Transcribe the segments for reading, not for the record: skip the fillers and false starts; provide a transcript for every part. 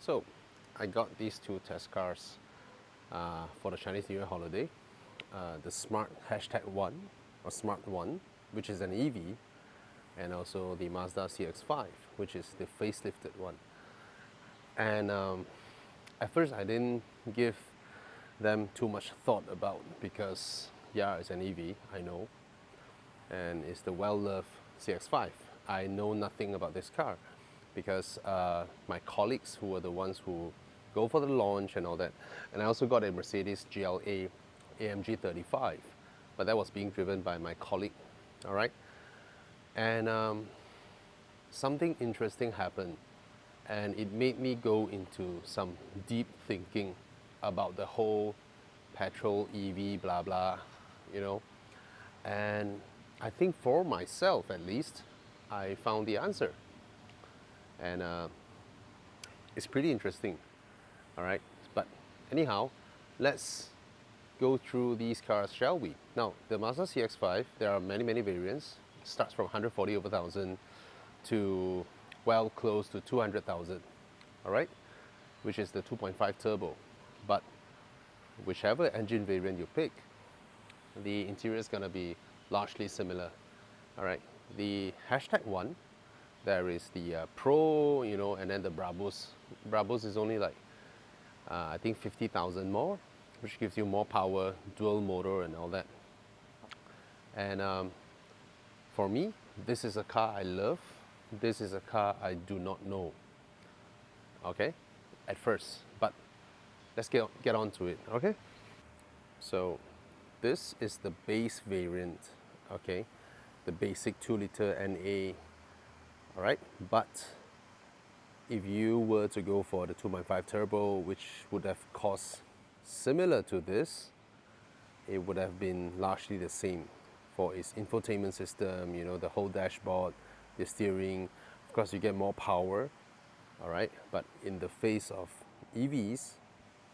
So I got these two test cars for the Chinese New Year holiday. The Smart #1 or Smart 1, which is an EV, and also the Mazda CX5, which is the facelifted one. And at first I didn't give them too much thought about, because yeah, it's an EV, I know, and it's the well-loved CX5. I know nothing about this car because my colleagues who were the ones who go for the launch and all that, and I also got a Mercedes GLA AMG 35, but that was being driven by my colleague, all right? And something interesting happened, and it made me go into some deep thinking about the whole petrol, EV, blah, blah, you know. And I think for myself, at least, I found the answer. And it's pretty interesting, all right? But anyhow, let's go through these cars, shall we? Now, the Mazda CX-5, there are many, many variants. It starts from 140 over 1,000 to well close to 200,000, all right? Which is the 2.5 turbo. But whichever engine variant you pick, the interior is going to be largely similar, all right? The #1, there is the Pro, you know, and then the Brabus. Brabus is only like, I think 50,000 more, which gives you more power, dual motor and all that. And for me, this is a car I love. This is a car I do not know, okay, at first, but let's get on to it, okay? So this is the base variant, okay, the basic 2-liter NA, all right? But if you were to go for the 2.5 turbo, which would have cost similar to this, it would have been largely the same for its infotainment system, you know, the whole dashboard, the steering. Of course, you get more power, all right? But in the face of EVs,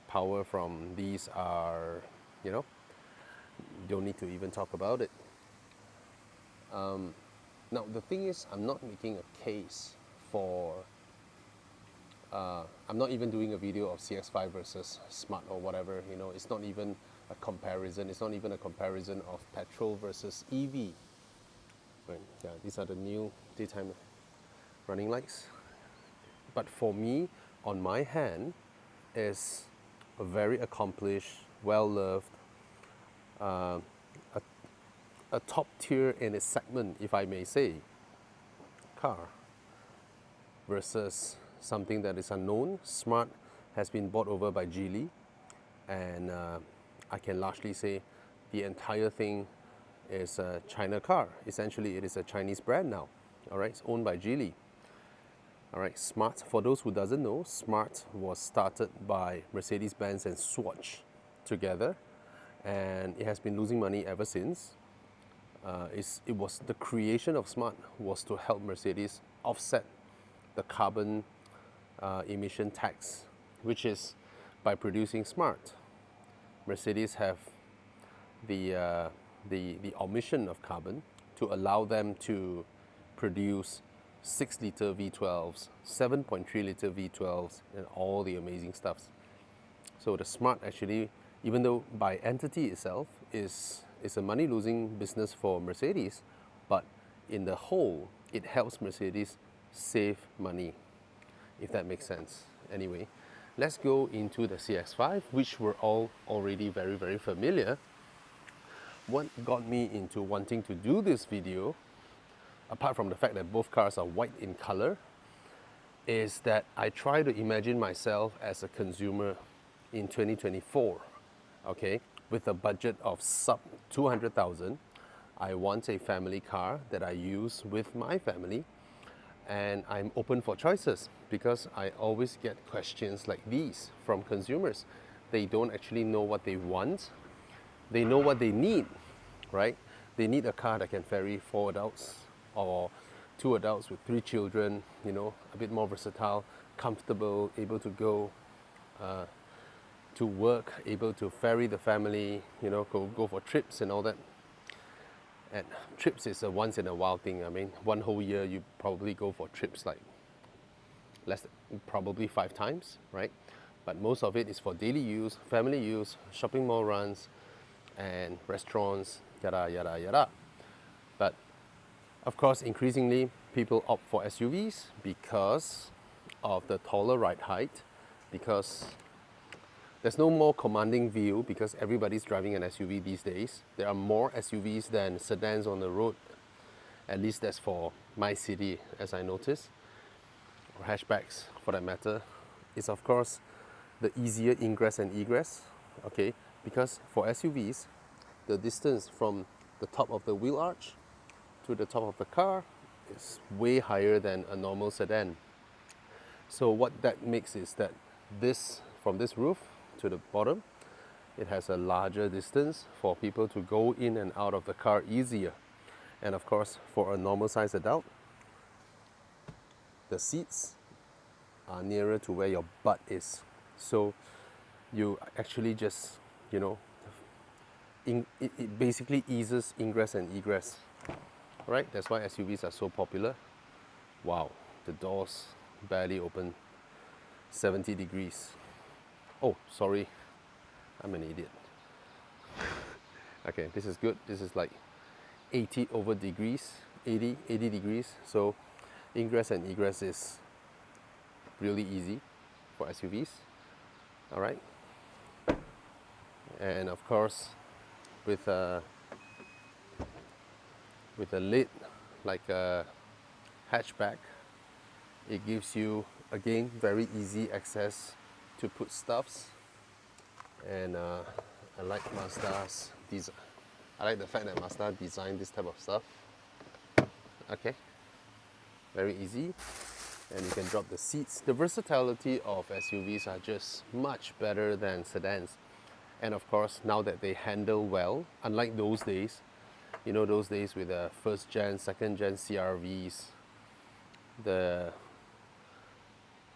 power from these are, you know, don't need to even talk about it. Now, the thing is, I'm not making a case for, I'm not even doing a video of CX5 versus Smart or whatever, you know, it's not even a comparison. It's not even a comparison of petrol versus EV. Right, yeah, these are the new daytime running lights. But for me, on my hand, is a very accomplished, well-loved, a top tier in its segment, if I may say, car, versus something that is unknown. Smart has been bought over by Geely, and I can largely say the entire thing is a China car. Essentially, it is a Chinese brand now, all right? It's owned by Geely. All right, Smart, for those who doesn't know, Smart was started by Mercedes-Benz and Swatch together, and it has been losing money ever since. It was the creation of Smart was to help Mercedes offset the carbon emission tax, which is by producing Smart. Mercedes have the omission of carbon to allow them to produce 6-liter V12s, 7.3-liter V12s, and all the amazing stuffs. So the Smart actually, even though by entity itself is a money-losing business for Mercedes, but in the whole, it helps Mercedes save money, if that makes sense. Anyway, let's go into the CX5, which we're all already very, very familiar. What got me into wanting to do this video, apart from the fact that both cars are white in color, is that I try to imagine myself as a consumer in 2024, okay? With a budget of sub 200,000, I want a family car that I use with my family, and I'm open for choices because I always get questions like these from consumers. They don't actually know what they want. They know what they need, right? They need a car that can ferry 4 adults or 2 adults with 3 children, you know, a bit more versatile, comfortable, able to go to work, able to ferry the family, you know, go for trips and all that. And trips is a once in a while thing. I mean, one whole year you probably go for trips like probably 5 times, right? But most of it is for daily use, family use, shopping mall runs, and restaurants, yada yada yada. But of course, increasingly people opt for SUVs because of the taller ride height, because there's no more commanding view because everybody's driving an SUV these days. There are more SUVs than sedans on the road. At least that's for my city, as I notice, or hatchbacks for that matter. It's of course the easier ingress and egress, okay? Because for SUVs, the distance from the top of the wheel arch to the top of the car is way higher than a normal sedan. So what that makes is that from this roof to the bottom, it has a larger distance for people to go in and out of the car easier. And of course, for a normal sized adult, the seats are nearer to where your butt is. So you actually just, it basically eases ingress and egress. Right? That's why SUVs are so popular. Wow, the doors barely open 70 degrees. Oh, sorry, I'm an idiot. Okay, this is good. This is like 80 over degrees, 80 degrees. So ingress and egress is really easy for SUVs. All right. And of course, with a lid like a hatchback, it gives you, again, very easy access to put stuffs. And I like Mazda's design. I like the fact that Mazda designed this type of stuff. Okay, very easy. And you can drop the seats. The versatility of SUVs are just much better than sedans. And of course, now that they handle well, unlike those days, those days with the first gen, second gen CRVs, the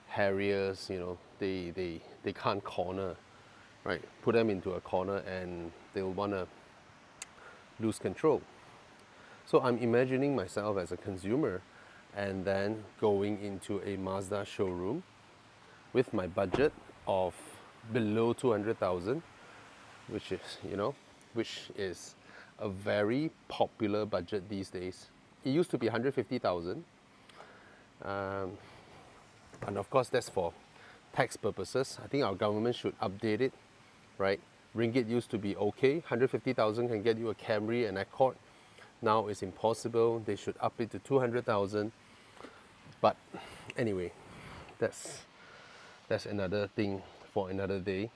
Harriers, they can't corner, right? Put them into a corner and they'll want to lose control. So I'm imagining myself as a consumer and then going into a Mazda showroom with my budget of below 200,000, which is a very popular budget these days. It used to be 150,000. And of course, that's for tax purposes. I think our government should update it, right? Ringgit used to be okay. 150,000 can get you a Camry and Accord. Now it's impossible. They should up it to 200,000. But anyway, that's another thing for another day,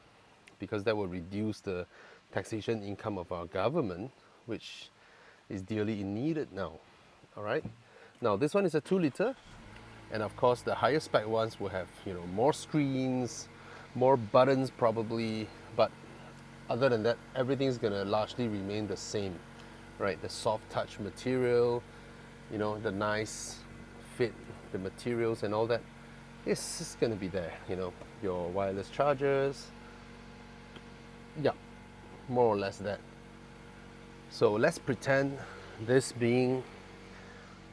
because that will reduce the taxation income of our government, which is dearly needed now. All right. Now this one is a 2-liter. And of course, the higher spec ones will have, more screens, more buttons probably, but other than that, everything's gonna largely remain the same, right? The soft touch material, the nice fit, the materials and all that, it's just gonna be there, your wireless chargers, yeah, more or less that. So let's pretend this being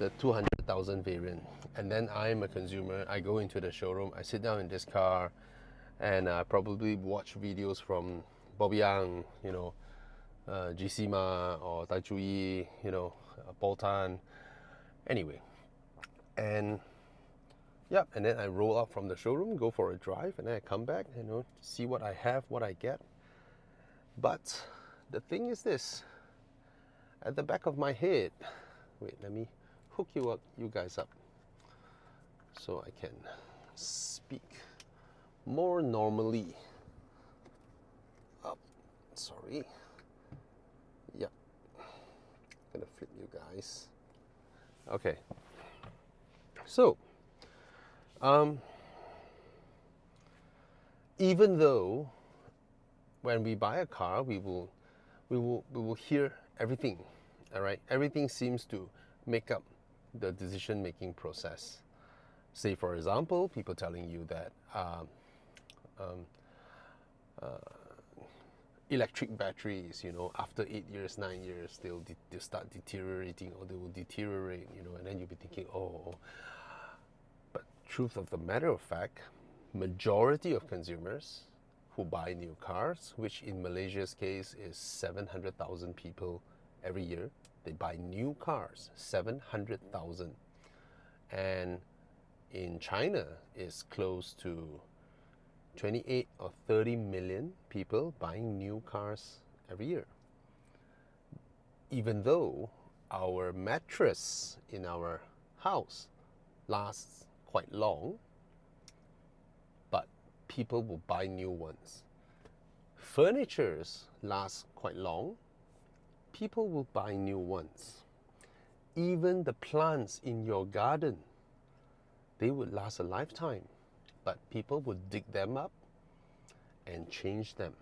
the 200,000 variant. And then I'm a consumer. I go into the showroom, I sit down in this car, and I probably watch videos from Bobby Yang, GC Ma or Tai Chui, Paul Tan. Anyway, and and then I roll out from the showroom, go for a drive, and then I come back, see what I have, what I get. But the thing is this, at the back of my head, wait, let me hook you guys up, so I can speak more normally. Oh, sorry. Yep. Gonna flip you guys. Okay. So, even though when we buy a car, we will hear everything. All right. Everything seems to make up the decision-making process. Say, for example, people telling you that electric batteries, after 8 years, 9 years, they'll start deteriorating, or they will deteriorate, and then you'll be thinking, oh. But truth of the matter of fact, majority of consumers who buy new cars, which in Malaysia's case is 700,000 people every year, they buy new cars, 700,000. And in China, it's close to 28 or 30 million people buying new cars every year. Even though our mattress in our house lasts quite long, but people will buy new ones. Furnitures last quite long, people will buy new ones. Even the plants in your garden, they would last a lifetime, but people would dig them up and change them.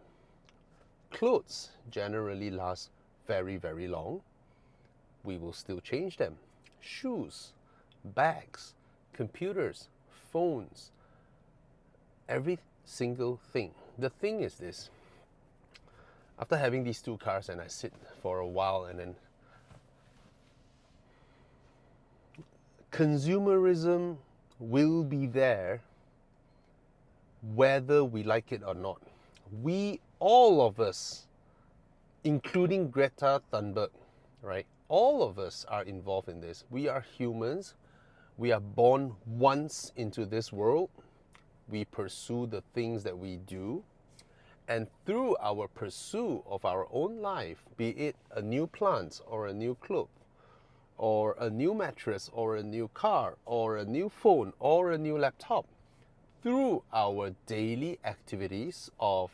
Clothes generally last very, very long. We will still change them. Shoes, bags, computers, phones, every single thing. The thing is this, after having these two cars and I sit for a while, and then consumerism will be there whether we like it or not. We, all of us, including Greta Thunberg, right? All of us are involved in this. We are humans. We are born once into this world. We pursue the things that we do. And through our pursuit of our own life, be it a new plant or a new cloth, or a new mattress, or a new car, or a new phone, or a new laptop, through our daily activities of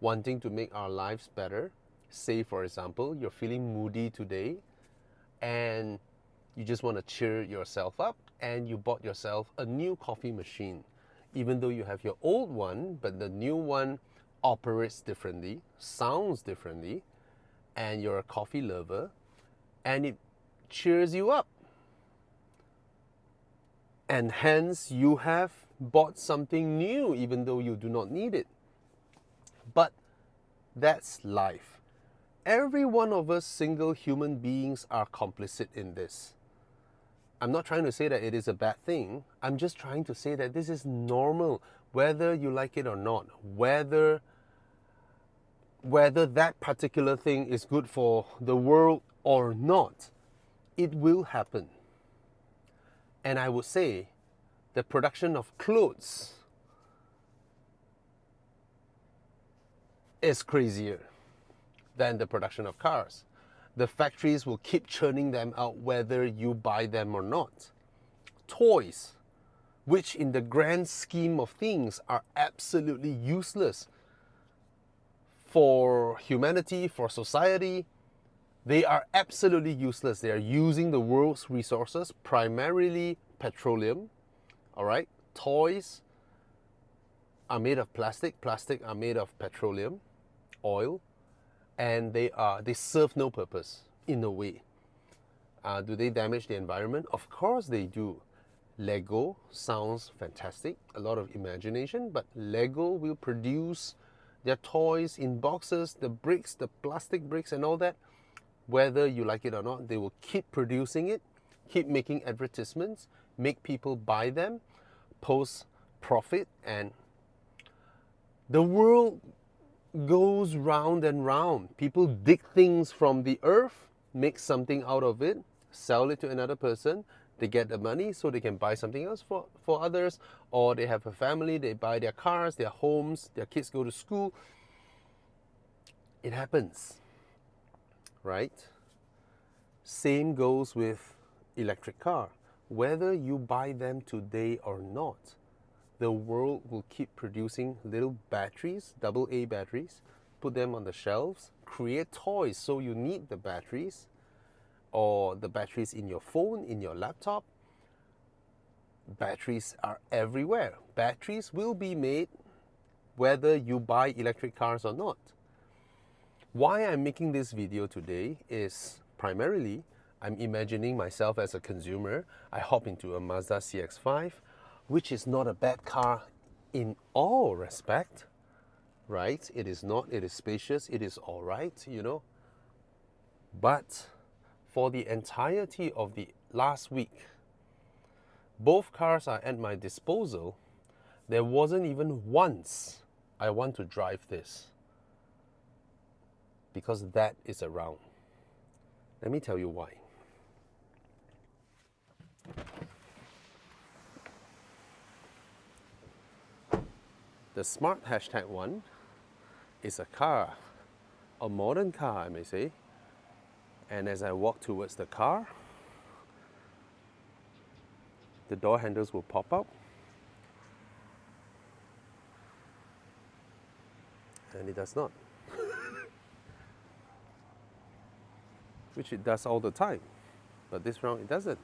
wanting to make our lives better. Say, for example, you're feeling moody today and you just want to cheer yourself up, and you bought yourself a new coffee machine. Even though you have your old one, but the new one operates differently, sounds differently, and you're a coffee lover, and it cheers you up. And hence you have bought something new even though you do not need it. But that's life. Every one of us single human beings are complicit in this. I'm not trying to say that it is a bad thing. I'm just trying to say that this is normal, whether you like it or not, whether that particular thing is good for the world or not. It will happen. And I would say the production of clothes is crazier than the production of cars. The factories will keep churning them out whether you buy them or not. Toys, which in the grand scheme of things are absolutely useless for humanity, for society, they are absolutely useless. They are using the world's resources, primarily petroleum. All right, toys are made of plastic. Plastic are made of petroleum, oil, and they serve no purpose in a way. Do they damage the environment? Of course they do. Lego sounds fantastic, a lot of imagination, but Lego will produce their toys in boxes, the bricks, the plastic bricks and all that. Whether you like it or not, they will keep producing it, keep making advertisements, make people buy them, post profit, and the world goes round and round. People dig things from the earth, make something out of it, sell it to another person. They get the money so they can buy something else for others, or they have a family, they buy their cars, their homes, their kids go to school. It happens, right? Same goes with electric car. Whether you buy them today or not, the world will keep producing little batteries, AA batteries, put them on the shelves, create toys so you need the batteries, or the batteries in your phone, in your laptop. Batteries are everywhere. Batteries will be made whether you buy electric cars or not. Why I'm making this video today is primarily I'm imagining myself as a consumer. I hop into a Mazda CX5, which is not a bad car in all respect, right? It is not, it is spacious, it is all right, you know. But for the entirety of the last week, Both cars are at my disposal. There wasn't even once I want to drive this because that is around. Let me tell you why. The smart #1 is a car, a modern car, I may say. And as I walk towards the car, the door handles will pop up. And it does not. Which it does all the time. But this round it doesn't.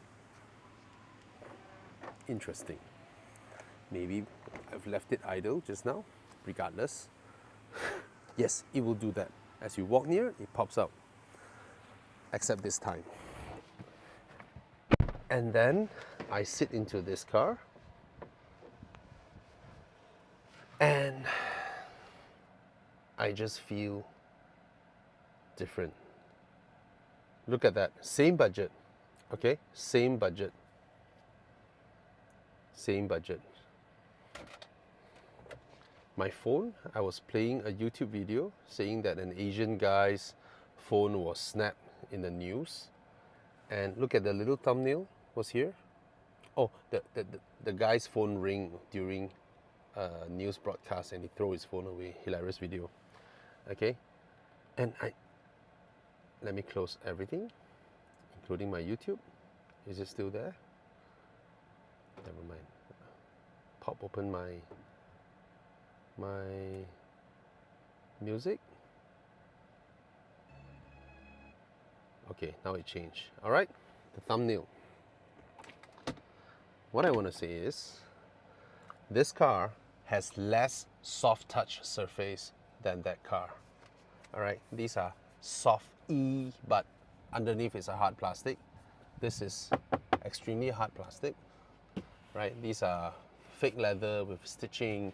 Interesting. Maybe I've left it idle just now. Regardless. Yes, it will do that. As you walk near, it pops out. Except this time. And then I sit into this car. And I just feel different. Look at that. Same budget. Okay? Same budget. Same budget. My phone, I was playing a YouTube video saying that an Asian guy's phone was snapped in the news. And look at the little thumbnail was here. Oh, the guy's phone ring during a news broadcast and he threw his phone away. Hilarious video. Okay? And let me close everything, including my YouTube. Is it still there? Never mind. Pop open my music. Okay, now it changed. All right, the thumbnail. What I want to say is, this car has less soft touch surface than that car. All right, these are soft but underneath is a hard plastic. This is extremely hard plastic, right? These are fake leather with stitching.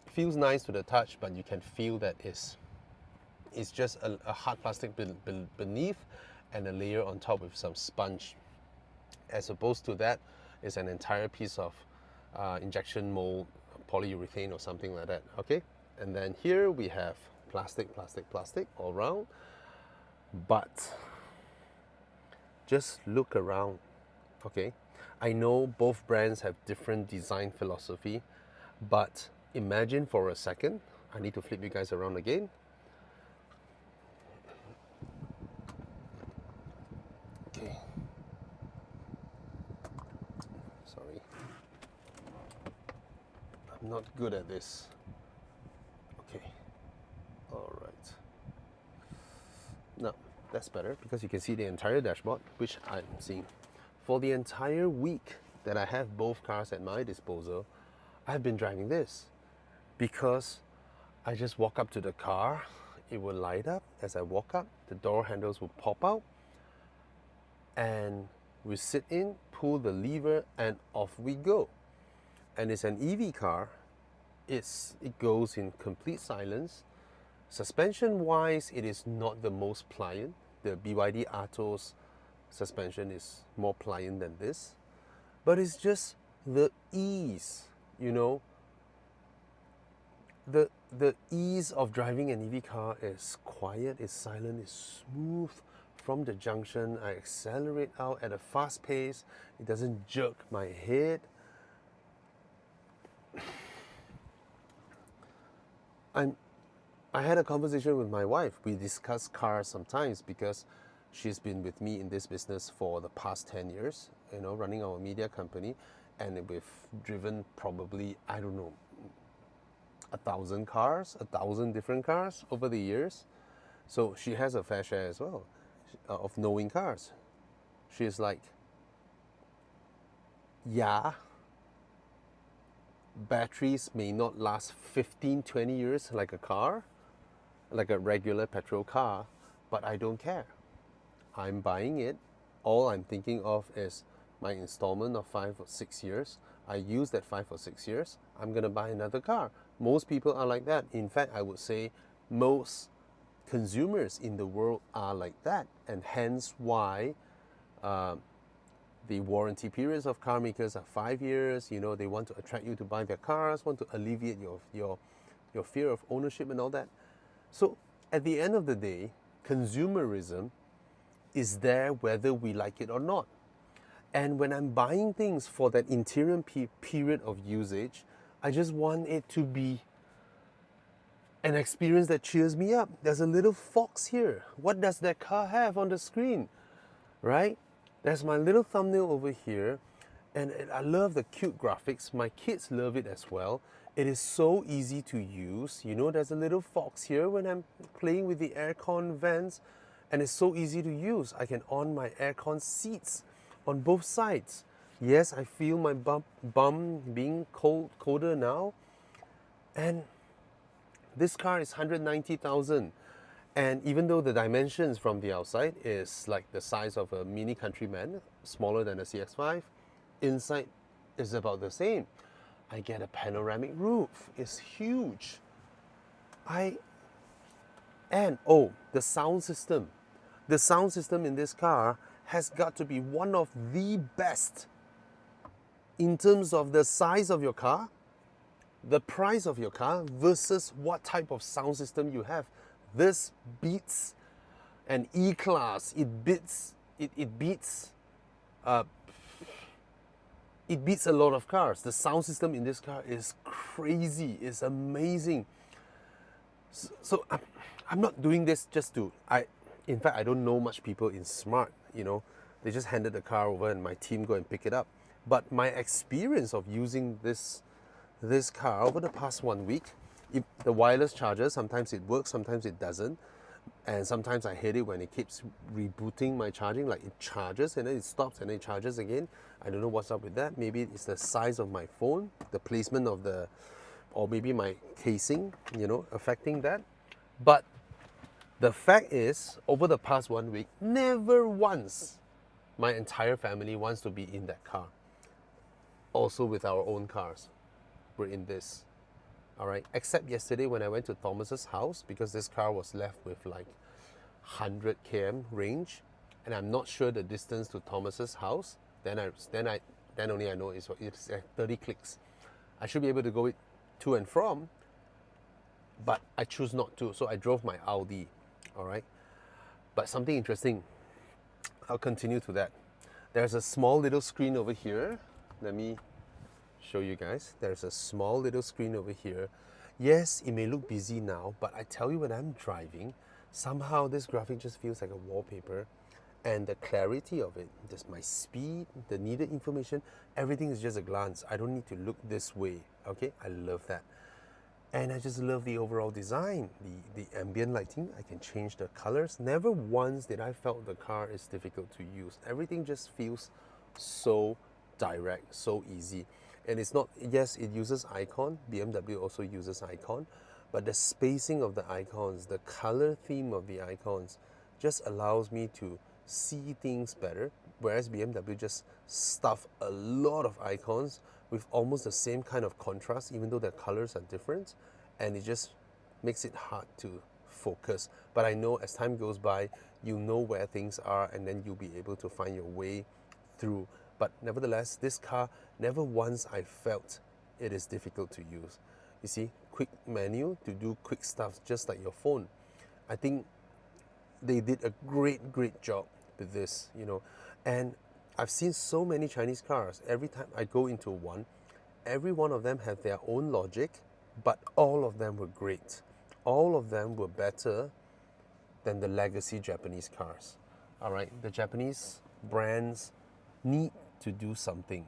Feels nice to the touch, but you can feel that it's just a hard plastic beneath and a layer on top with some sponge. As opposed to that is an entire piece of injection mold polyurethane or something like that. Okay, and then here we have plastic all around. But just look around. Okay, I know both brands have different design philosophy, but imagine for a second, I need to flip you guys around again. Okay, sorry, I'm not good at this. Okay, all right. No, that's better because you can see the entire dashboard, which I'm seeing. For the entire week that I have both cars at my disposal, I've been driving this because I just walk up to the car, it will light up. As I walk up, the door handles will pop out and we sit in, pull the lever and off we go. And it's an EV car. It goes in complete silence. Suspension wise, it is not the most pliant. The BYD Atto's suspension is more pliant than this, but it's just the ease, you know. The ease of driving an EV car is quiet, it's silent, it's smooth. From the junction, I accelerate out at a fast pace. It doesn't jerk my head. I had a conversation with my wife. We discuss cars sometimes because she's been with me in this business for the past 10 years, you know, running our media company, and we've driven probably, I don't know, 1,000 cars, 1,000 different cars over the years. So she has a fair share as well of knowing cars. She's like, yeah, batteries may not last 15, 20 years like a car, like a regular petrol car, but I don't care. I'm buying it. All I'm thinking of is my installment of 5 or 6 years. I use that 5 or 6 years. I'm going to buy another car. Most people are like that. In fact, I would say most consumers in the world are like that. And hence why The warranty periods of car makers are 5 years. You know, they want to attract you to buy their cars, want to alleviate your fear of ownership and all that. So at the end of the day, consumerism is there whether we like it or not. And when I'm buying things for that interim period of usage, I just want it to be an experience that cheers me up. There's a little fox here. What does that car have on the screen? Right? There's my little thumbnail over here. And I love the cute graphics. My kids love it as well. It is so easy to use. You know, there's a little fox here when I'm playing with the aircon vents. And it's so easy to use. I can on my aircon seats on both sides. Yes, I feel my bum being colder now. And this car is 190,000. And even though the dimensions from the outside is like the size of a mini Countryman, smaller than a CX5, inside is about the same. I get a panoramic roof. It's huge. And the sound system. The sound system in this car has got to be one of the best in terms of the size of your car, the price of your car versus what type of sound system you have. This beats an E-Class. It beats a lot of cars. The sound system in this car is crazy. It's amazing. So I'm not doing this just to. In fact, I don't know much people in Smart. You know, they just handed the car over and my team go and pick it up. But my experience of using this car over the past 1 week, the wireless charger, sometimes it works, sometimes it doesn't. And sometimes I hate it when it keeps rebooting my charging, like it charges and then it stops and then it charges again. I don't know what's up with that. Maybe it's the size of my phone, the placement of or maybe my casing, you know, affecting that. But the fact is, over the past 1 week, never once my entire family wants to be in that car. Also with our own cars, we're in this. All right, except yesterday when I went to Thomas's house, because this car was left with like 100 km range, and I'm not sure the distance to Thomas's house. Then only I know it's 30 clicks. I should be able to go it to and from, but I choose not to. So I drove my Audi. All right, but something interesting. I'll continue to that. There's a small little screen over here. Let me show you guys. There's a small little screen over here. Yes, it may look busy now, but I tell you, when I'm driving, somehow this graphic just feels like a wallpaper, and the clarity of it, just my speed, the needed information, everything is just a glance. I don't need to look this way. Okay, I love that. And I just love the overall design, the ambient lighting. I can change the colors. Never once did I felt the car is difficult to use. Everything just feels so direct, so easy. And it's not, yes, it uses icon. BMW also uses icon. But the spacing of the icons, the color theme of the icons just allows me to see things better. Whereas BMW just stuff a lot of icons with almost the same kind of contrast, even though their colors are different. And it just makes it hard to focus. But I know as time goes by, you know where things are, and then you'll be able to find your way through. But nevertheless, this car, never once I felt it is difficult to use. You see, quick menu to do quick stuff, just like your phone. I think they did a great job with this, you know. And I've seen so many Chinese cars. Every time I go into one, every one of them had their own logic, but all of them were great. All of them were better than the legacy Japanese cars. All right, the Japanese brands need to do something.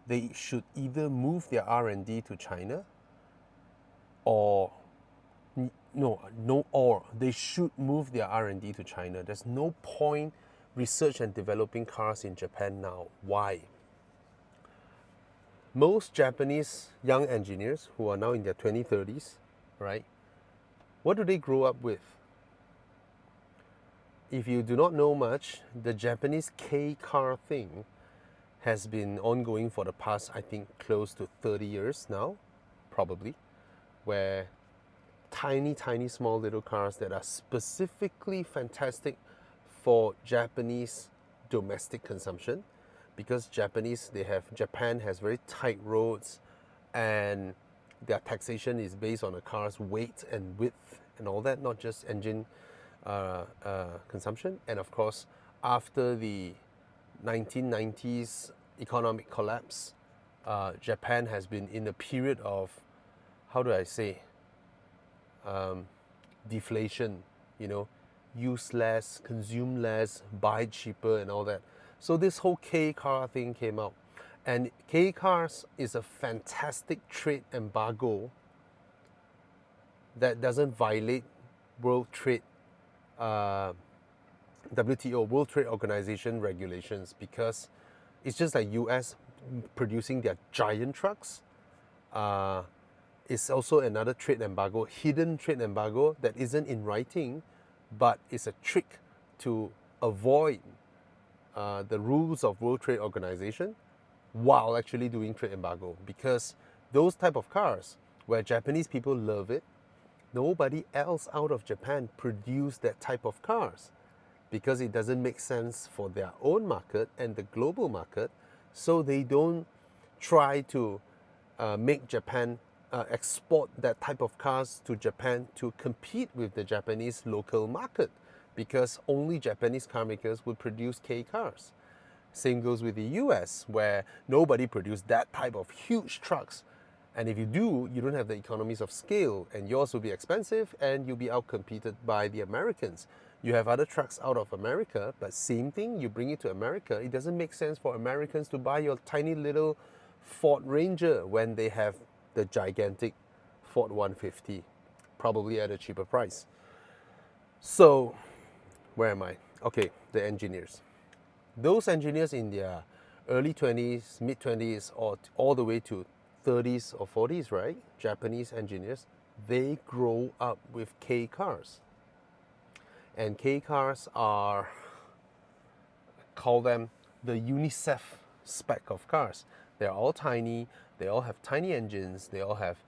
They should either move their R&D to China, or they should move their R&D to China. There's no point research and developing cars in Japan now. Why? Most Japanese young engineers who are now in their 20s, 30s, right? What do they grow up with? If you do not know much, the Japanese K car thing has been ongoing for the past, I think, close to 30 years now, probably, where tiny small little cars that are specifically fantastic for Japanese domestic consumption, because Japan has very tight roads, and their taxation is based on a car's weight and width and all that, not just engine consumption. And of course, after the 1990s economic collapse, Japan has been in a period of, how do I say, deflation, use less, consume less, buy cheaper and all that. So this whole K car thing came out. And K cars is a fantastic trade embargo that doesn't violate World Trade, WTO, World Trade Organization regulations, because it's just like US producing their giant trucks. It's also another trade embargo, hidden trade embargo that isn't in writing, but it's a trick to avoid the rules of World Trade Organization while actually doing trade embargo. Because those type of cars, where Japanese people love it, nobody else out of Japan produce that type of cars, because it doesn't make sense for their own market and the global market. So they don't try to make Japan export that type of cars to Japan to compete with the Japanese local market, because only Japanese car makers would produce K cars. Same goes with the US, where nobody produced that type of huge trucks. And if you do, you don't have the economies of scale, and yours will be expensive, and you'll be outcompeted by the Americans. You have other trucks out of America, but same thing, you bring it to America. It doesn't make sense for Americans to buy your tiny little Ford Ranger when they have the gigantic Ford 150, probably at a cheaper price. So, where am I? Okay, the engineers. Those engineers in their early 20s, mid 20s, or all the way to 30s or 40s, right? Japanese engineers, they grow up with K cars. And K cars are, call them the UNICEF spec of cars. They're all tiny, they all have tiny engines, they all have,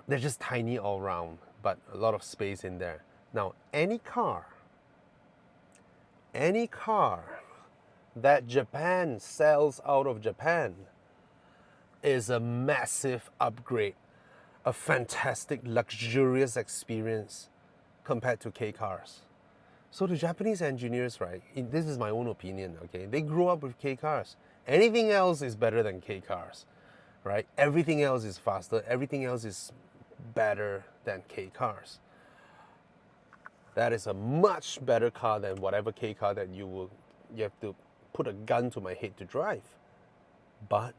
they're just tiny all round, but a lot of space in there. Now, any car that Japan sells out of Japan is a massive upgrade, a fantastic, luxurious experience compared to K cars. So the Japanese engineers, right, this is my own opinion, okay, they grew up with K cars. Anything else is better than K cars, right? Everything else is faster, everything else is better than K cars. That is a much better car than whatever K car that you have to put a gun to my head to drive. But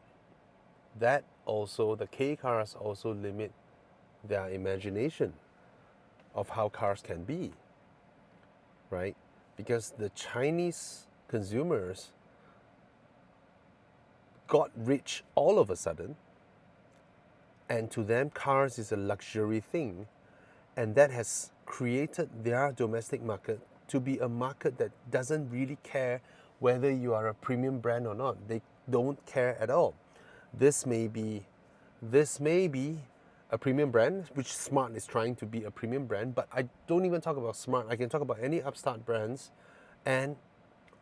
that also, the K cars also limit their imagination of how cars can be, right? Because the Chinese consumers got rich all of a sudden, and to them cars is a luxury thing, and that has created their domestic market to be a market that doesn't really care whether you are a premium brand or not. They don't care at all. This may be a premium brand, which Smart is trying to be a premium brand, but I don't even talk about Smart. I can talk about any upstart brands, and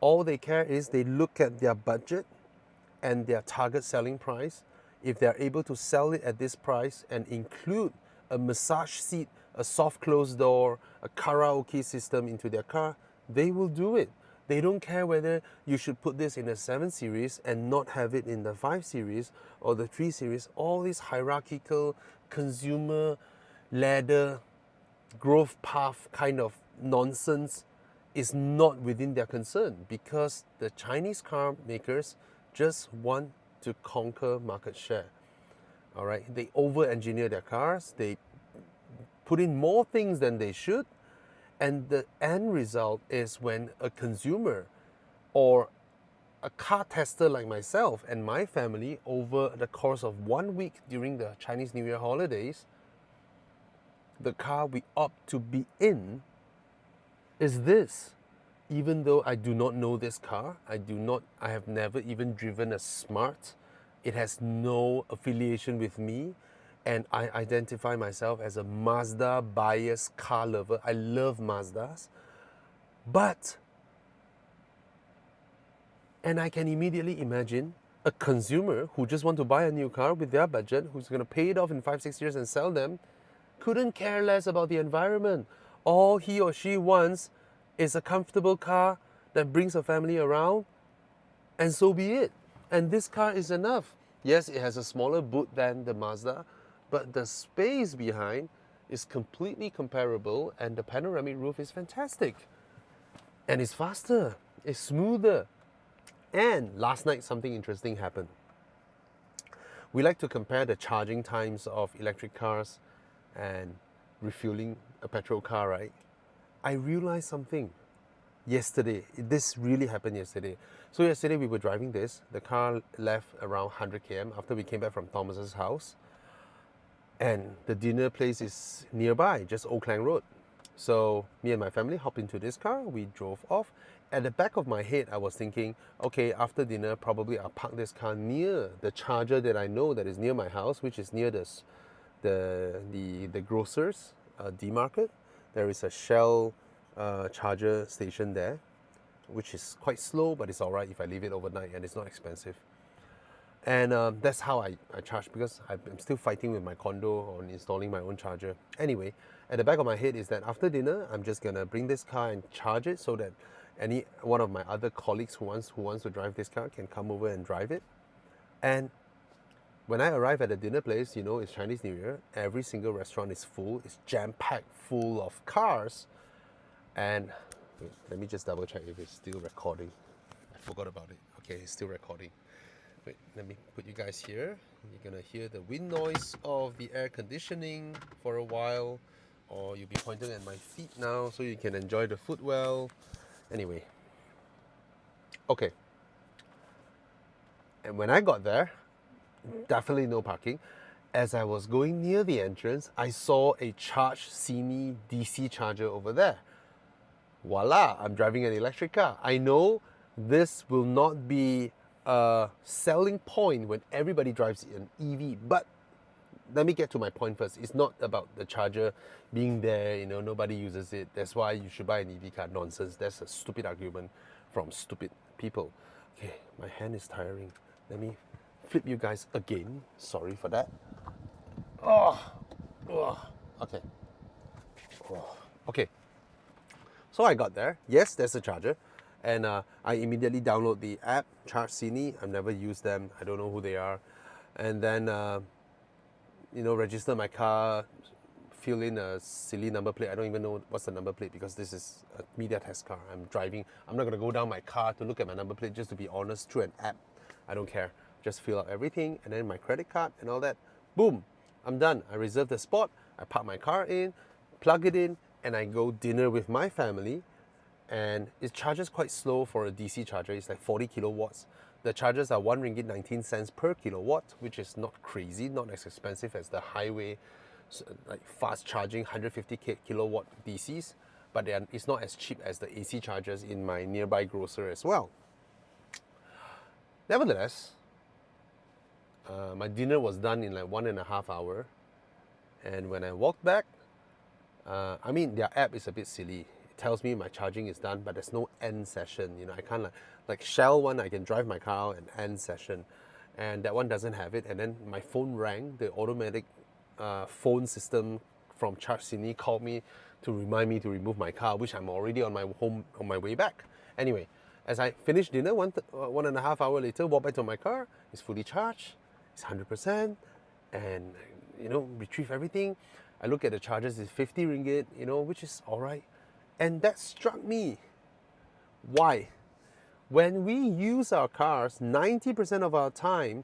all they care is they look at their budget and their target selling price. If they're able to sell it at this price and include a massage seat, a soft close door, a karaoke system into their car, they will do it. They don't care whether you should put this in a 7 Series and not have it in the 5 Series or the 3 Series. All this hierarchical consumer ladder growth path kind of nonsense is not within their concern, because the Chinese car makers just want to conquer market share. All right, they over-engineer their cars, they put in more things than they should, and the end result is when a consumer or a car tester like myself and my family, over the course of 1 week during the Chinese New Year holidays, the car we opt to be in is this. Even though I do not know this car, I have never even driven a Smart. It has no affiliation with me, and I identify myself as a Mazda biased car lover. I love Mazdas, but And I can immediately imagine a consumer who just want to buy a new car with their budget, who's going to pay it off in 5-6 years and sell them, couldn't care less about the environment. All he or she wants is a comfortable car that brings a family around, and so be it. And this car is enough. Yes, it has a smaller boot than the Mazda, but the space behind is completely comparable, and the panoramic roof is fantastic. And it's faster, it's smoother. And last night, something interesting happened. We like to compare the charging times of electric cars and refueling a petrol car, right? I realized something yesterday. This really happened yesterday. So yesterday we were driving this. The car left around 100 km after we came back from Thomas's house. And the dinner place is nearby, just Old Klang Road. So me and my family hopped into this car. We drove off. At the back of my head, I was thinking, okay, after dinner, probably I'll park this car near the charger that I know that is near my house, which is near the grocers, D-Market. There is a Shell charger station there, which is quite slow, but it's all right if I leave it overnight, and it's not expensive. And that's how I charge, because I'm still fighting with my condo on installing my own charger. Anyway, at the back of my head is that after dinner, I'm just gonna bring this car and charge it so that any one of my other colleagues who wants to drive this car can come over and drive it. And when I arrive at the dinner place, you know, it's Chinese New Year. Every single restaurant is full. It's jam-packed full of cars. And wait, let me just double check if it's still recording. I forgot about it. Okay, it's still recording. Wait, let me put you guys here. You're gonna hear the wind noise of the air conditioning for a while, or you'll be pointing at my feet now so you can enjoy the food well. Anyway, okay. And when I got there, definitely no parking. As I was going near the entrance, I saw a Charge Cine DC charger over there. Voila, I'm driving an electric car. I know this will not be a selling point when everybody drives an EV, but let me get to my point first. It's not about the charger being there, you know, nobody uses it. That's why you should buy an EV car. Nonsense. That's a stupid argument from stupid people. Okay, my hand is tiring. Let me flip you guys again. Sorry for that. Okay. Okay. So I got there. Yes, there's a charger. And I immediately download the app, Charge Cine. I've never used them. I don't know who they are. And then, you know, register my car, fill in a silly number plate. I don't even know what's the number plate because this is a media test car. I'm driving. I'm not going to go down my car to look at my number plate, just to be honest, through an app. I don't care. Just fill out everything and then my credit card and all that. Boom, I'm done. I reserve the spot. I park my car in, plug it in, and I go dinner with my family. And it charges quite slow for a DC charger. It's like 40 kilowatts. The chargers are 1 ringgit 19 cents per kilowatt, which is not crazy, not as expensive as the highway, like fast charging 150 kilowatt DCs, but it's not as cheap as the AC chargers in my nearby grocer as well. Nevertheless, my dinner was done in like 1.5 hours, and when I walked back, I mean, their app is a bit silly. Tells me my charging is done, but there's no end session. You know, I can't like Shell one, I can drive my car out and end session, and that one doesn't have it. And then my phone rang. The automatic phone system from Charge Cine called me to remind me to remove my car, which I'm already on my way back. Anyway, as I finished dinner, 1.5 hours later, walk back to my car. It's fully charged. It's 100%, and you know, retrieve everything. I look at the charges. It's 50 ringgit. You know, which is all right. And that struck me. Why? When we use our cars, 90% of our time,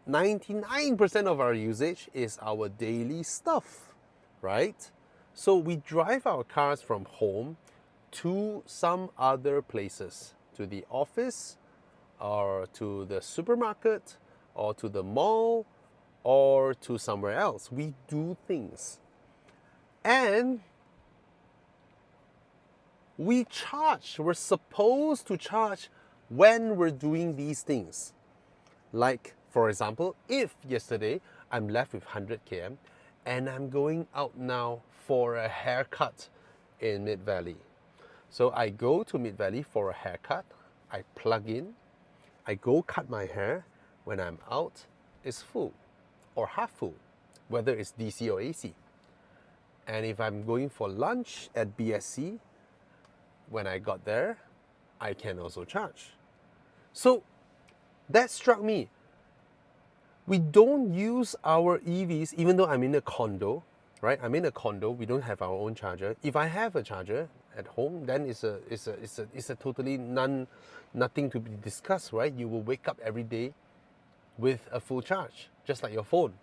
99% of our usage is our daily stuff, right? So we drive our cars from home to some other places, to the office, or to the supermarket, or to the mall, or to somewhere else. We do things. And we charge. We're supposed to charge when we're doing these things. Like, for example, if yesterday I'm left with 100 km and I'm going out now for a haircut in Mid Valley. So I go to Mid Valley for a haircut. I plug in. I go cut my hair, when I'm out, it's full or half full, whether it's DC or AC. And if I'm going for lunch at BSC, when I got there, I can also charge. So that struck me. We don't use our EVs, even though I'm in a condo, right? I'm in a condo, we don't have our own charger. If I have a charger at home, then it's a totally nothing to be discussed, right? You will wake up every day with a full charge, just like your phone,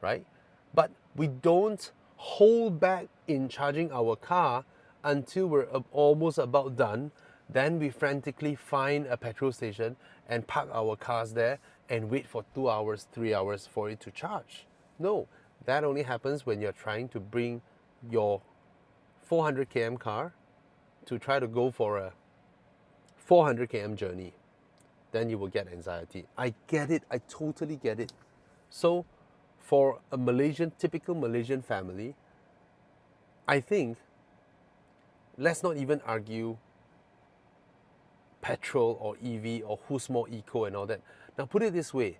right? But we don't hold back in charging our car until we're almost about done. Then we frantically find a petrol station and park our cars there and wait for 2 hours, 3 hours for it to charge. No, that only happens when you're trying to bring your 400 km car to try to go for a 400 km journey. Then you will get anxiety. I get it, I totally get it. So for a typical Malaysian family, I think, let's not even argue petrol or EV or who's more eco and all that. Now put it this way,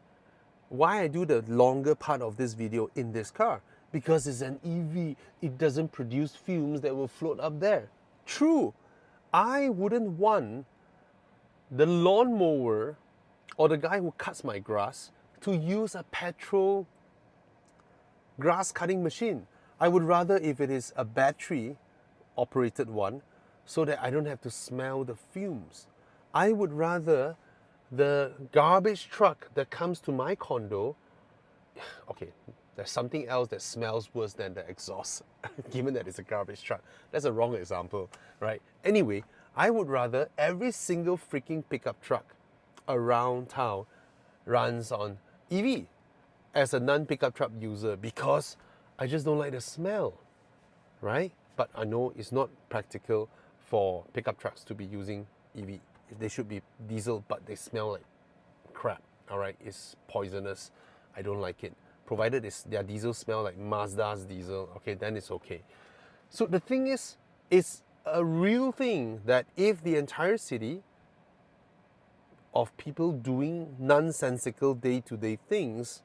why I do the longer part of this video in this car? Because it's an EV, it doesn't produce fumes that will float up there. True, I wouldn't want the lawnmower or the guy who cuts my grass to use a petrol grass cutting machine. I would rather if it is a battery operated one, so that I don't have to smell the fumes. I would rather the garbage truck that comes to my condo, okay, there's something else that smells worse than the exhaust, given that it's a garbage truck. That's a wrong example, right? Anyway, I would rather every single freaking pickup truck around town runs on EV as a non-pickup truck user, because I just don't like the smell, right? But I know it's not practical for pickup trucks to be using EV. They should be diesel, but they smell like crap, all right? It's poisonous. I don't like it. Provided their diesel smell like Mazda's diesel, okay, then it's okay. So the thing is, it's a real thing that if the entire city of people doing nonsensical day-to-day things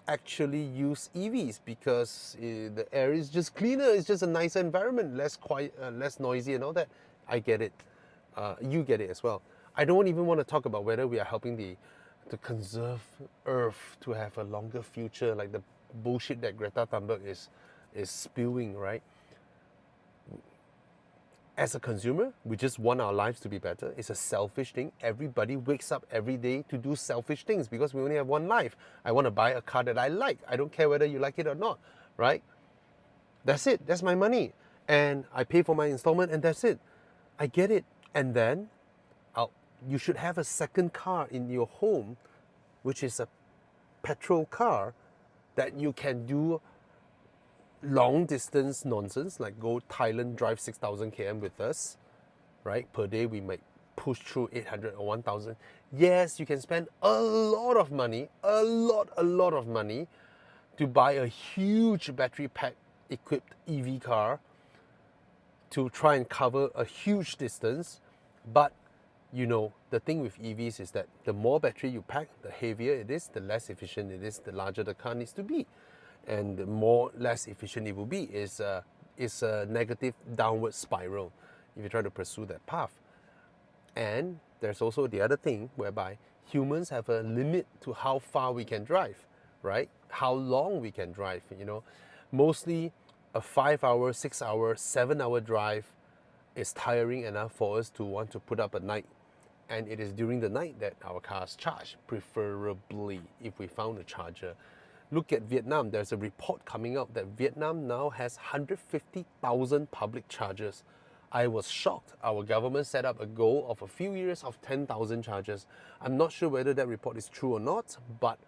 actually use EVs, because the air is just cleaner, it's just a nicer environment, less quiet, less noisy and all that. I get it. You get it as well. I don't even want to talk about whether we are helping to conserve Earth to have a longer future, like the bullshit that Greta Thunberg is spewing, right? As a consumer, we just want our lives to be better. It's a selfish thing. Everybody wakes up every day to do selfish things because we only have one life. I want to buy a car that I like. I don't care whether you like it or not, right? That's it. That's my money. And I pay for my installment and that's it. I get it. And then you should have a second car in your home, which is a petrol car that you can do long distance nonsense, like go Thailand, drive 6,000 km with us, right? Per day we might push through 800 or 1,000. Yes, you can spend a lot of money, a lot of money to buy a huge battery pack equipped EV car to try and cover a huge distance. But you know, the thing with EVs is that the more battery you pack, the heavier it is, the less efficient it is, the larger the car needs to be. And the less efficient it will be is a negative downward spiral if you try to pursue that path. And there's also the other thing whereby humans have a limit to how far we can drive, right? How long we can drive, you know. Mostly a 5-hour, 6-hour, 7-hour drive is tiring enough for us to want to put up a night. And it is during the night that our cars charge, preferably if we found a charger. Look at Vietnam. There's a report coming out that Vietnam now has 150,000 public chargers. I was shocked. Our government set up a goal of a few years of 10,000 chargers. I'm not sure whether that report is true or not, but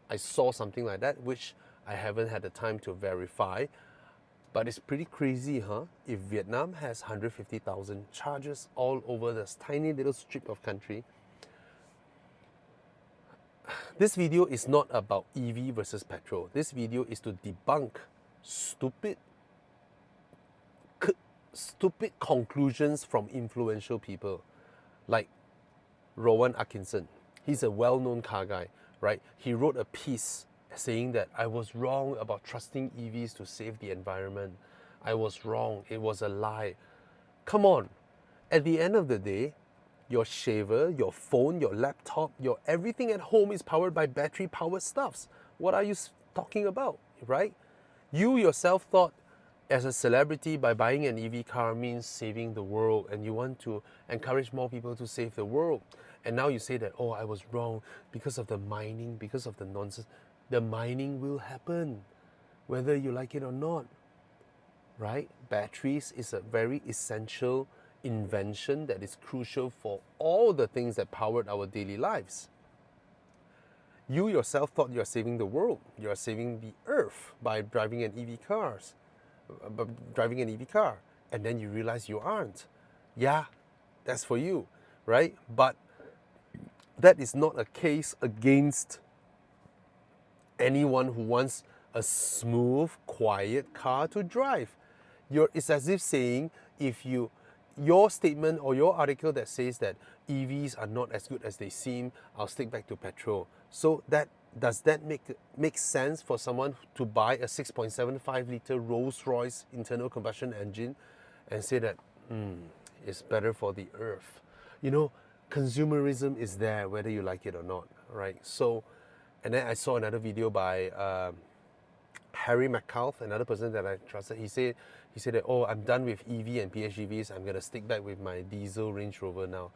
I saw something like that, which I haven't had the time to verify. But it's pretty crazy, huh? If Vietnam has 150,000 chargers all over this tiny little strip of country. This video is not about EV versus petrol. This video is to debunk stupid conclusions from influential people like Rowan Atkinson. He's a well-known car guy, right? He wrote a piece saying that I was wrong about trusting EVs to save the environment. I was wrong. It was a lie. Come on. At the end of the day, your shaver, your phone, your laptop, your everything at home is powered by battery-powered stuffs. What are you talking about, right? You yourself thought as a celebrity by buying an EV car means saving the world, and you want to encourage more people to save the world. And now you say that, oh, I was wrong because of the mining, because of the nonsense. The mining will happen, whether you like it or not, right? Batteries is a very essential invention that is crucial for all the things that powered our daily lives. You yourself thought you're saving the world, you're saving the earth by driving an EV car, and then you realize you aren't. Yeah, that's for you, right? But that is not a case against anyone who wants a smooth, quiet car to drive. It's as if saying, your statement or your article that says that EVs are not as good as they seem, I'll stick back to petrol. So does that make sense for someone to buy a 6.75 litre Rolls-Royce internal combustion engine and say that it's better for the earth? You know, consumerism is there whether you like it or not, right? So, and then I saw another video by Harry McCullough, another person that I trusted. He said that, oh, I'm done with EV and PHEVs. I'm going to stick back with my diesel Range Rover now.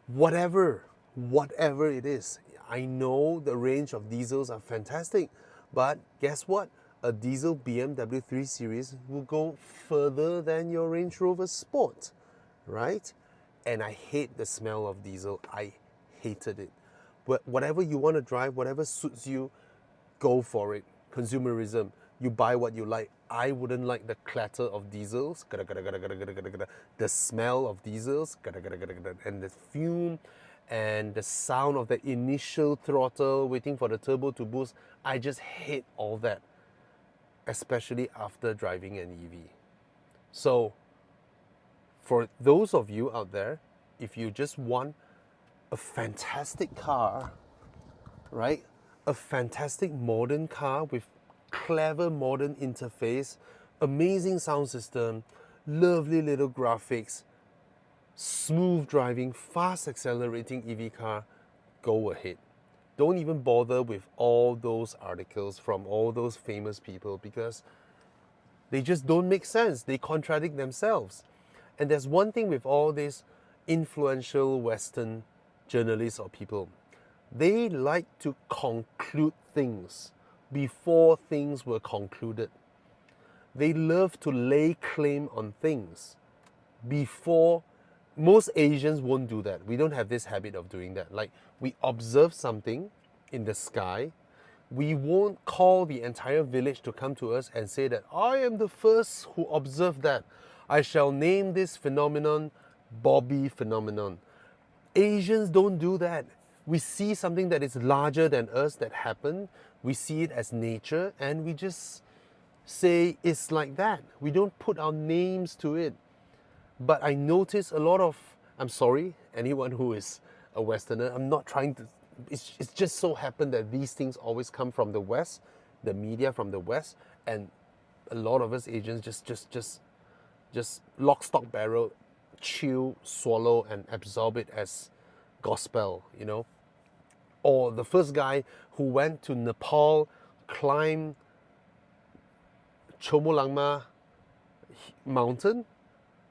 Whatever it is, I know the range of diesels are fantastic, but guess what? A diesel BMW 3 Series will go further than your Range Rover Sport, right? And I hate the smell of diesel. I hated it. But whatever you want to drive, whatever suits you, go for it. Consumerism, you buy what you like. I wouldn't like the clatter of diesels, the smell of diesels, and the fume and the sound of the initial throttle waiting for the turbo to boost. I just hate all that, especially after driving an EV. So for those of you out there, if you just want a fantastic car, right? A fantastic modern car with clever modern interface, amazing sound system, lovely little graphics, smooth driving, fast accelerating EV car, go ahead. Don't even bother with all those articles from all those famous people because they just don't make sense. They contradict themselves. And there's one thing with all these influential Western journalists or people. They like to conclude things before things were concluded. They love to lay claim on things before. Most Asians won't do that. We don't have this habit of doing that. Like, we observe something in the sky, we won't call the entire village to come to us and say that I am the first who observed that. I shall name this phenomenon Bobby phenomenon. Asians don't do that. We see something that is larger than us that happened, we see it as nature, and we just say it's like that. We don't put our names to it. But I notice a lot of, I'm sorry, anyone who is a Westerner, I'm not trying to, it's just so happened that these things always come from the West, the media from the West, and a lot of us Asians just lock, stock, barrel, chew, swallow, and absorb it as gospel, you know. Or the first guy who went to Nepal, climbed Chomolungma mountain,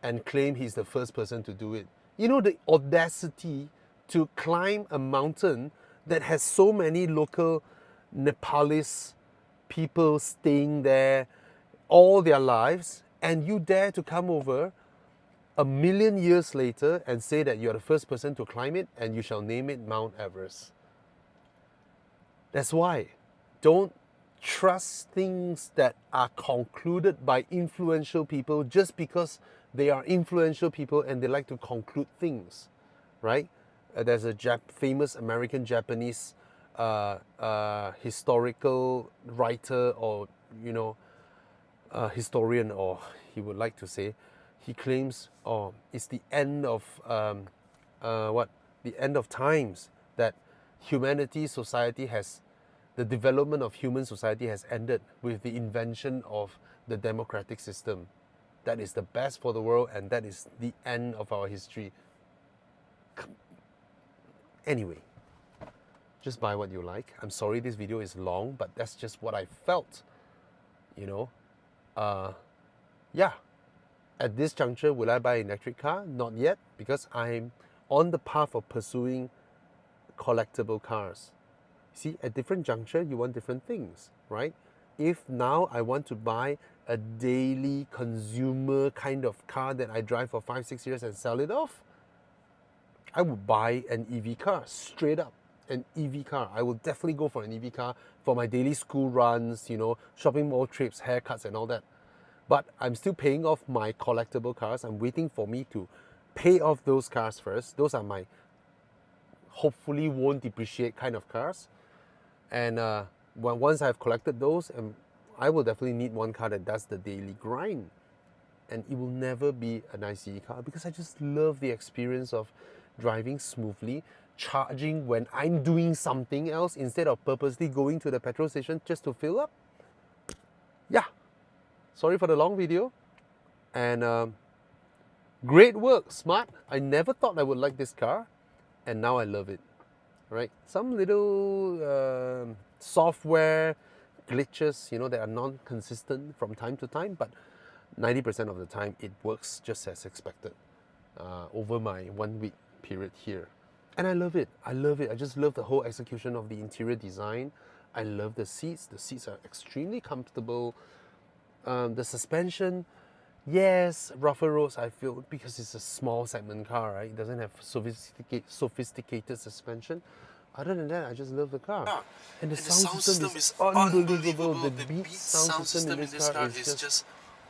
and claim he's the first person to do it. You know, the audacity to climb a mountain that has so many local Nepalese people staying there all their lives, and you dare to come over 1,000,000 years later and say that you're the first person to climb it and you shall name it Mount Everest. That's why. Don't trust things that are concluded by influential people just because they are influential people and they like to conclude things, right? There's a famous American-Japanese historical writer, or historian, or he would like to say, he claims, it's the end of the end of times, that humanity, society has, the development of human society has ended with the invention of the democratic system. That is the best for the world, and that is the end of our history. Anyway, just buy what you like. I'm sorry this video is long, but that's just what I felt, you know. Yeah, at this juncture, will I buy an electric car? Not yet, because I'm on the path of pursuing collectible cars. See, at different juncture, you want different things, right? If now I want to buy a daily consumer kind of car that I drive for 5-6 years and sell it off, I would buy an EV car, straight up, an EV car. I will definitely go for an EV car for my daily school runs, you know, shopping mall trips, haircuts and all that. But I'm still paying off my collectible cars. I'm waiting for me to pay off those cars first. Those are my hopefully won't depreciate kind of cars. And once I've collected those, I will definitely need one car that does the daily grind. And it will never be an ICE car, because I just love the experience of driving smoothly, charging when I'm doing something else instead of purposely going to the petrol station just to fill up. Yeah, sorry for the long video. And great work, Smart. I never thought I would like this car, and now I love it. Right? Some little software glitches, you know, that are non-consistent from time to time, but 90% of the time it works just as expected over my 1 week period here. And I love it. I love it. I just love the whole execution of the interior design. I love the seats. The seats are extremely comfortable. The suspension, yes, rougher roads I feel, because it's a small segment car, right? It doesn't have sophisticated suspension. Other than that, I just love the car. And the sound system is unbelievable. The Beats sound system in this car is just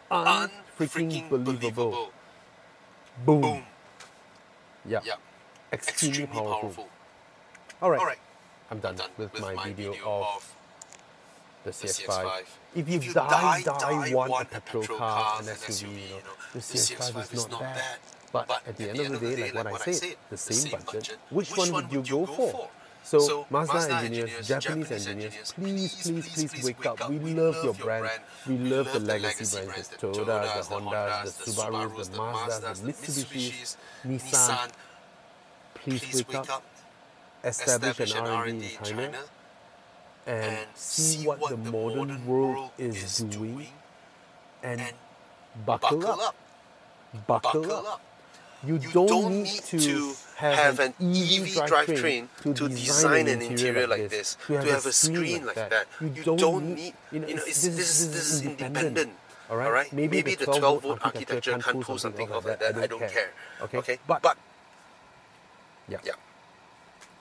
unfreaking believable. Boom. Yeah. Extremely powerful. Alright, I'm done with my video of the CX5. If you want a petrol car, an SUV, you know, the CX5 is not bad. But at the end of the day, like what I said, the same budget, which one would you go for? So Mazda engineers, Japanese engineers, please wake up. We love your brand. We love the legacy brands, the Toyotas, the Hondas, the Subarus, the Mazdas, the Mitsubishis, Nissan. Please wake up, establish an R&D in China, and see what the modern world is doing, and buckle up. Buckle up. You don't need to have an EV drivetrain to design an interior like this, to have a screen like that. You don't need, this is independent. Alright? Maybe the 12-volt architecture can't pull something off like that. I don't care. Okay? But yeah.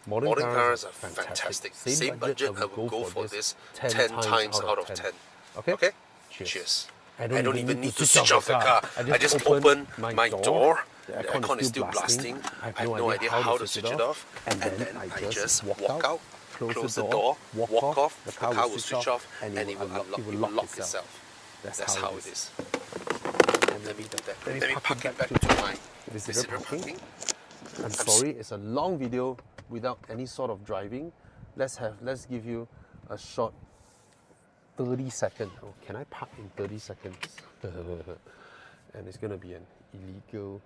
Modern cars are fantastic. Same budget, I will go for this 10 times out of 10. Okay? Cheers. I don't even need to switch off the car. I just open my door. The aircon is still blasting. I have no idea how to switch it off. And then I just walk out, close the door, walk off. The car will switch off, and it will lock itself. That's how it is. And let me do that. Let me park it back to my visitor parking. I'm sorry, it's a long video without any sort of driving. Let's give you a short 30 seconds. Oh, can I park in 30 seconds? And it's gonna be an illegal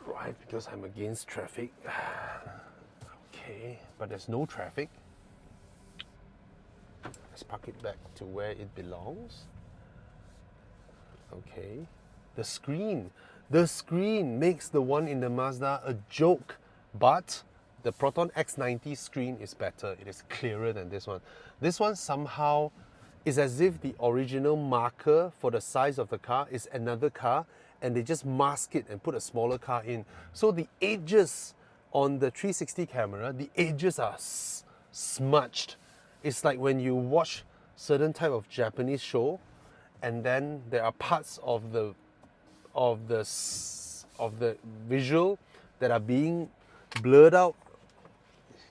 drive because I'm against traffic. Okay, but there's no traffic. Let's park it back to where it belongs. Okay, the screen makes the one in the Mazda a joke, but the Proton X90 screen is better. It is clearer than this one. This one somehow is as if the original marker for the size of the car is another car, and they just mask it and put a smaller car in. So the edges on the 360 camera, the edges are smudged. It's like when you watch certain type of Japanese show, and then there are parts of the visual that are being blurred out.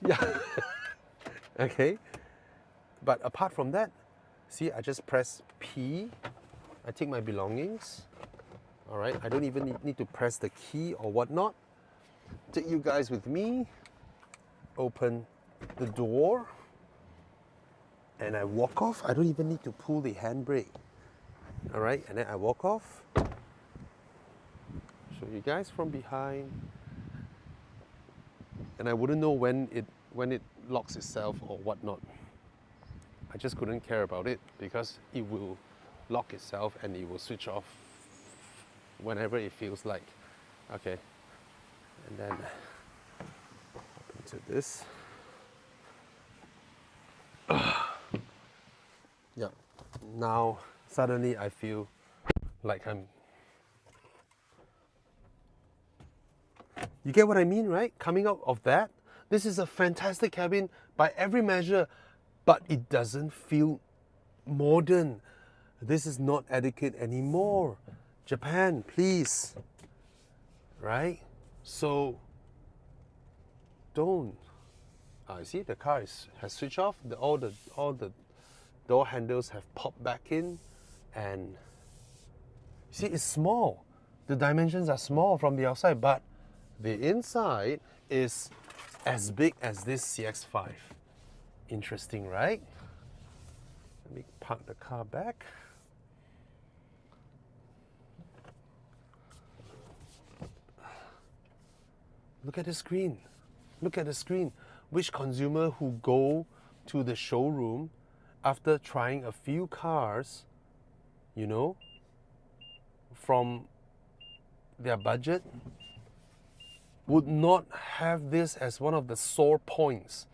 Yeah. Okay. But apart from that, see, I just press P. I take my belongings. All right. I don't even need to press the key or whatnot. Take you guys with me. open the door and I walk off. I don't even need to pull the handbrake. All right, and then I walk off. Show you guys from behind. And I wouldn't know when it locks itself or whatnot. I just couldn't care about it because it will lock itself and it will switch off whenever it feels like. Okay, and then open to this. Yeah, now suddenly I feel like you get what I mean, right? Coming out of that, this is a fantastic cabin by every measure, but it doesn't feel modern. This is not etiquette anymore. Japan, please. Right? So, don't. See, the car has switched off. All the door handles have popped back in, and see, it's small. The dimensions are small from the outside, but the inside is as big as this CX5. Interesting, right? Let me park the car back. Look at the screen. Look at the screen. Which consumer who go to the showroom after trying a few cars, you know, from their budget, would not have this as one of the sore points,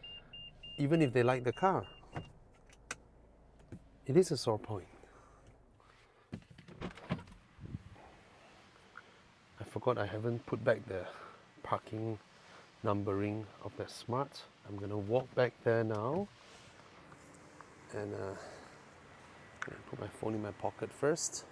even if they like the car. It is a sore point. I forgot I haven't put back the parking numbering of the Smart. I'm gonna walk back there now and put my phone in my pocket first.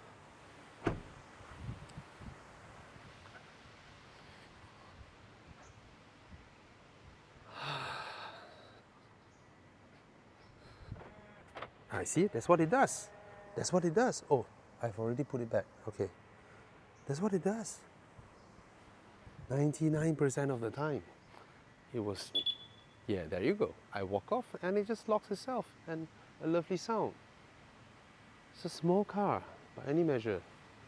I see, that's what it does. That's what it does. Oh, I've already put it back. Okay. That's what it does. 99% of the time. It was, yeah, there you go. I walk off and it just locks itself, and a lovely sound. It's a small car by any measure,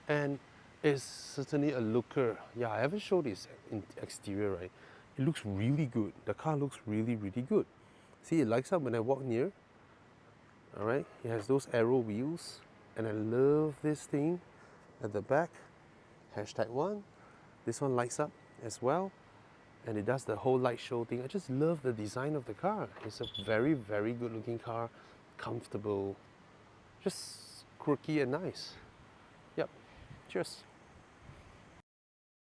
and it's certainly a looker. Yeah, I haven't showed its exterior, right? It looks really good. The car looks really, really good. See, it lights up when I walk near. All right, it has those arrow wheels, and I love this thing at the back. #1. This one lights up as well, and it does the whole light show thing. I just love the design of the car. It's a very, very good looking car, comfortable, just quirky and nice. Yep, cheers.